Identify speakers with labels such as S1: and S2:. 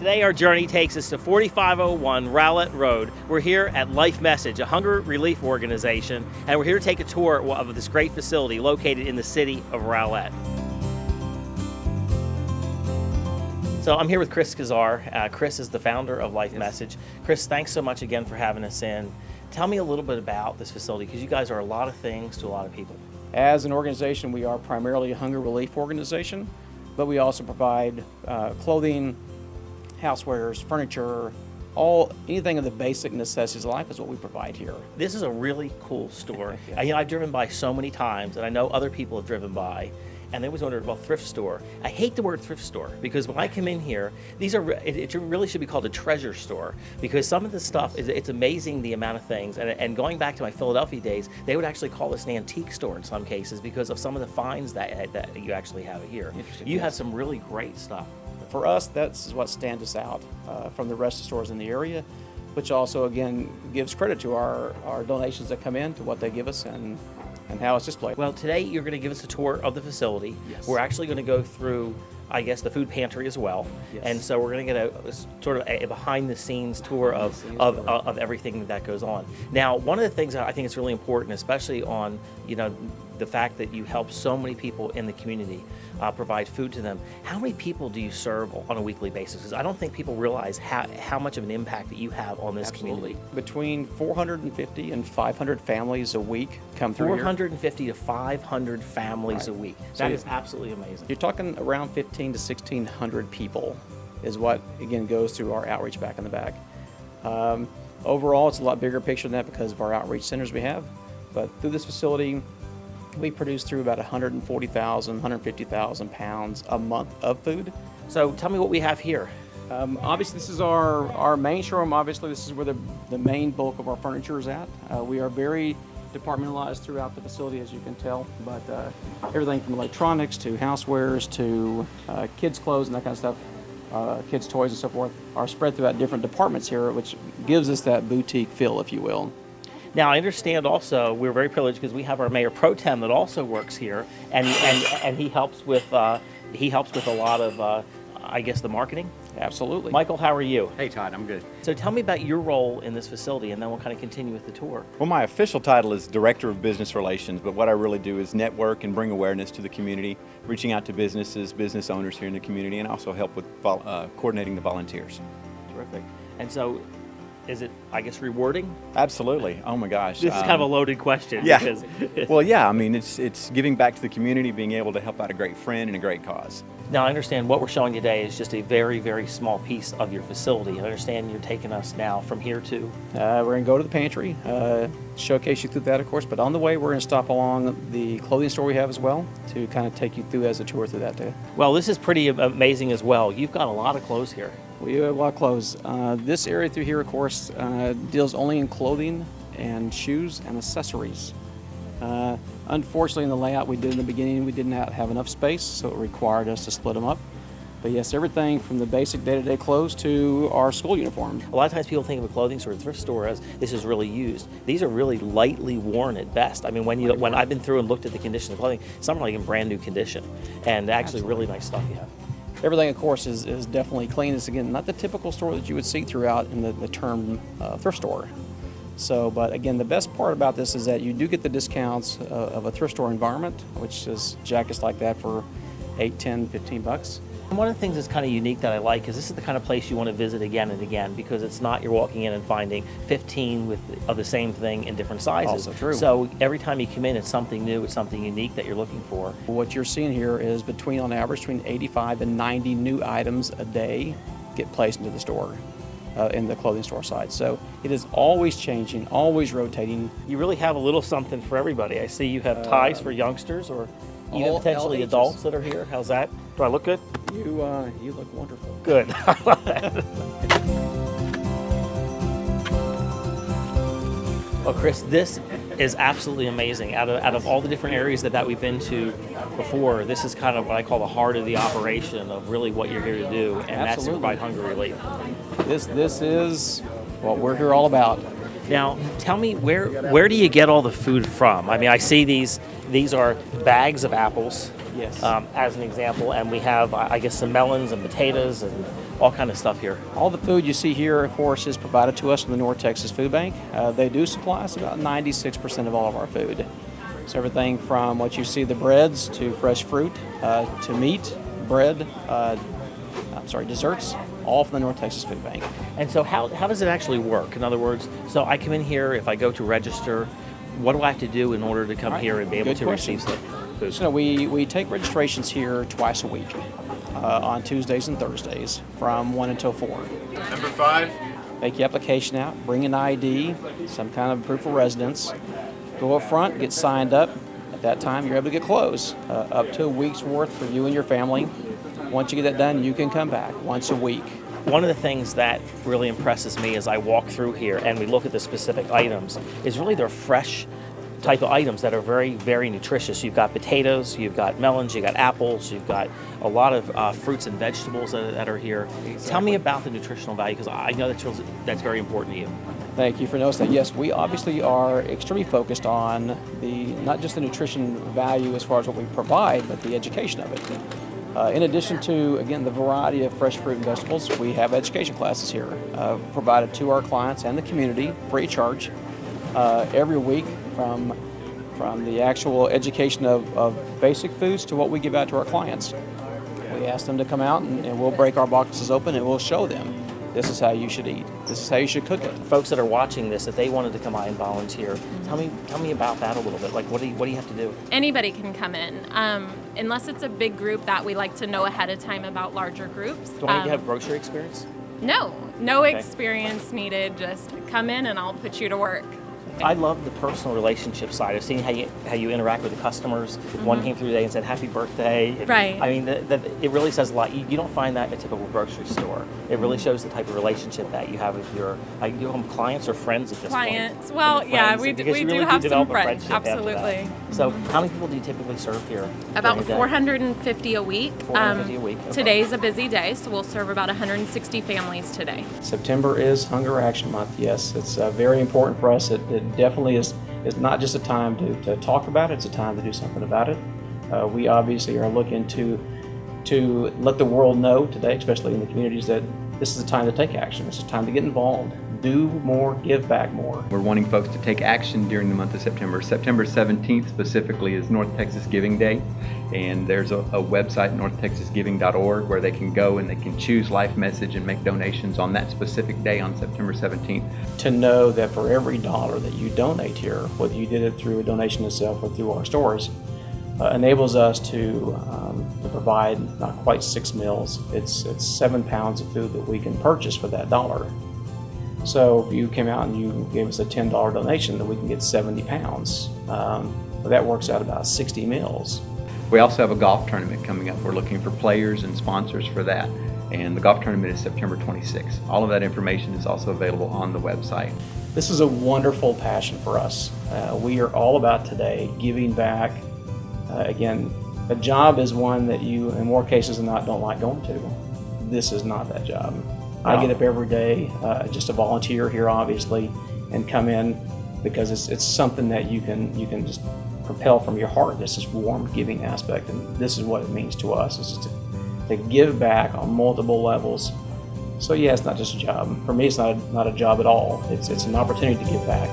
S1: Today our journey takes us to 4501 Rowlett Road. We're here at Life Message, a hunger relief organization, and we're here to take a tour of this great facility located in the city of Rowlett. So I'm here with Chris Kizziar. Chris is the founder of Life Message. Chris, thanks so much again for having us in. Tell me a little bit about this facility, because you guys are a lot of things to a lot of people.
S2: As an organization, we are primarily a hunger relief organization, but we also provide clothing, housewares, furniture, anything of the basic necessities of life is what we provide here.
S1: This is a really cool store.
S2: Yes.
S1: I've driven by so many times, and I know other people have driven by, and they always wondered about thrift store. I hate the word thrift store, because when I come in here, it really should be called a treasure store, because some of the stuff, it's amazing the amount of things. And going back to my Philadelphia days, they would actually call this an antique store in some cases because of some of the finds that you actually have here. You have some really great stuff.
S2: For us, that's what stands us out from the rest of the stores in the area, which also, again, gives credit to our donations that come in, to what they give us and how it's displayed.
S1: Well, today you're going to give us a tour of the facility.
S2: Yes.
S1: We're actually going to go through, I guess, the food pantry as well.
S2: Yes.
S1: And so we're going to get a sort of a behind-the-scenes tour of everything that goes on. Now, one of the things that I think is really important, especially on, the fact that you help so many people in the community, provide food to them. How many people do you serve on a weekly basis? Because I don't think people realize how much of an impact that you have on this community.
S2: Between 450 and 500 families a week come through
S1: 450 to 500 families a week. That is absolutely amazing.
S2: You're talking around 15 to 1,600 people is what, again, goes through our outreach back in the back. Overall, it's a lot bigger picture than that because of our outreach centers we have. But through this facility, we produce through about 140,000, 150,000 pounds a month of food.
S1: So tell me what we have here.
S2: Obviously, this is our main showroom. Obviously, this is where the main bulk of our furniture is at. We are very departmentalized throughout the facility, as you can tell, but everything from electronics to housewares to kids' clothes and that kind of stuff, kids' toys and so forth, are spread throughout different departments here, which gives us that boutique feel, if you will.
S1: Now, I understand also we're very privileged because we have our Mayor Pro Tem that also works here, and he helps with a lot of I guess the marketing.
S2: Absolutely.
S1: Michael, how are you?
S3: Hey Todd, I'm good.
S1: So tell me about your role in this facility, and then we'll kind of continue with the tour.
S3: Well, my official title is Director of Business Relations, but what I really do is network and bring awareness to the community, reaching out to businesses, business owners here in the community, and also help with coordinating the volunteers.
S1: Terrific. And so, is it, I guess, rewarding?
S3: Absolutely. Oh my gosh.
S1: This is kind of a loaded question.
S3: Yeah.
S1: Because
S3: Well, yeah. I mean, it's giving back to the community, being able to help out a great friend and a great cause.
S1: Now, I understand what we're showing today is just a very, very small piece of your facility. I understand you're taking us now from here to...
S2: We're going to go to the pantry, showcase you through that, of course, but on the way we're going to stop along the clothing store we have as well to kind of take you through as a tour through that too.
S1: Well, this is pretty amazing as well. You've got a lot of clothes here.
S2: We have a lot of clothes. This area through here, of course, deals only in clothing and shoes and accessories. Unfortunately, in the layout we did in the beginning, we did not have enough space, so it required us to split them up. But yes, everything from the basic day-to-day clothes to our school uniforms.
S1: A lot of times people think of a clothing store, a thrift store, as this is really used. These are really lightly worn at best. I mean, when I've been through and looked at the condition of clothing, some are like in brand new condition, and actually really nice stuff you have.
S2: Everything, of course, is definitely clean. It's, again, not the typical store that you would see throughout in the term thrift store. So, but again, the best part about this is that you do get the discounts of a thrift store environment, which is jackets like that for $8, $10, $15.
S1: And one of the things that's kind of unique that I like is this is the kind of place you want to visit again and again, because it's not you're walking in and finding 15 of the same thing in different sizes.
S2: Also true.
S1: So every time you come in, it's something new, it's something unique that you're looking for.
S2: What you're seeing here is on average, between 85 and 90 new items a day get placed into the store. In the clothing store side. So it is always changing, always rotating.
S1: You really have a little something for everybody. I see you have ties for youngsters or even potentially
S2: all
S1: adults that are here. How's that? Do I look good?
S2: You look wonderful.
S1: Good. I love that. Well, Chris, this is absolutely amazing. Out of all the different areas that we've been to before, this is kind of what I call the heart of the operation of really what you're here to do, and that's to provide hunger relief.
S2: This is what we're here all about.
S1: Now, tell me, where do you get all the food from? I mean, I see these are bags of apples,
S2: Yes.
S1: as an example, and we have, I guess, some melons and potatoes and all kind of stuff here.
S2: All the food you see here, of course, is provided to us from the North Texas Food Bank. They do supply us about 96% of all of our food. So everything from what you see, the breads, to fresh fruit, to meat, bread, desserts, all from the North Texas Food Bank.
S1: And so how does it actually work? In other words, so I come in here, if I go to register, what do I have to do in order to come here and be able
S2: Good
S1: to
S2: question.
S1: receive food?
S2: So we take registrations here twice a week, on Tuesdays and Thursdays from 1 until 4.
S4: Number 5.
S2: Make your application out, bring an ID, some kind of proof of residence, go up front, get signed up. At that time, you're able to get clothes, up to a week's worth for you and your family. Once you get that done, you can come back once a week.
S1: One of the things that really impresses me as I walk through here and we look at the specific items is really they're fresh type of items that are very, very nutritious. You've got potatoes, you've got melons, you've got apples, you've got a lot of fruits and vegetables that are here. Tell me about the nutritional value, because I know that's very important to you.
S2: Thank you for noticing that. Yes, we obviously are extremely focused on not just the nutrition value as far as what we provide, but the education of it. In addition to, again, the variety of fresh fruit and vegetables, we have education classes here provided to our clients and the community free of charge every week, from the actual education of basic foods to what we give out to our clients. We ask them to come out and we'll break our boxes open and we'll show them this is how you should eat. This is how you should cook it.
S1: Folks that are watching this, if they wanted to come by and volunteer, tell me about that a little bit. Like, what do you have to do?
S5: Anybody can come in, unless it's a big group that we like to know ahead of time about larger groups.
S1: Do I need to have grocery experience?
S5: No
S1: Okay.
S5: experience needed. Just come in and I'll put you to work.
S1: I love the personal relationship side of seeing how you interact with the customers. One came through today and said happy birthday.
S5: Right.
S1: I mean, it really says a lot. You don't find that in a typical grocery store. It really shows the type of relationship that you have with your, you call them clients or friends at this
S5: Clients.
S1: point?
S5: Well, yeah,
S1: Friends,
S5: we
S1: because you
S5: do
S1: really
S5: have
S1: develop
S5: some
S1: a
S5: friends.
S1: friendship after that.
S5: Absolutely.
S1: So how many people do you typically serve here?
S5: About
S1: during the day?
S5: 450 a week.
S1: 450 a week. Okay.
S5: Today's a busy day, so we'll serve about 160 families today.
S2: September is Hunger Action Month. Yes, it's very important for us. It definitely is not just a time to talk about it, it's a time to do something about it. We obviously are looking to let the world know today, especially in the communities, that this is a time to take action. This is a time to get involved, do more, give back more.
S3: We're wanting folks to take action during the month of September. September 17th specifically is North Texas Giving Day, and there's a website, northtexasgiving.org, where they can go and they can choose Life Message and make donations on that specific day on September 17th.
S2: To know that for every dollar that you donate here, whether you did it through a donation itself or through our stores, enables us to provide not quite 6 meals. It's 7 pounds of food that we can purchase for that dollar. So if you came out and you gave us a $10 donation, then we can get 70 pounds. That works out about 60 meals.
S3: We also have a golf tournament coming up. We're looking for players and sponsors for that. And the golf tournament is September 26th. All of that information is also available on the website.
S2: This is a wonderful passion for us. We are all about today giving back. Again, a job is one that you, in more cases than not, don't like going to. This is not that job. I get up every day just to volunteer here, obviously, and come in because it's something that you can just propel from your heart. This is warm giving aspect, and this is what it means to us. This is to give back on multiple levels. So yeah, it's not just a job. For me, it's not a job at all. It's an opportunity to give back.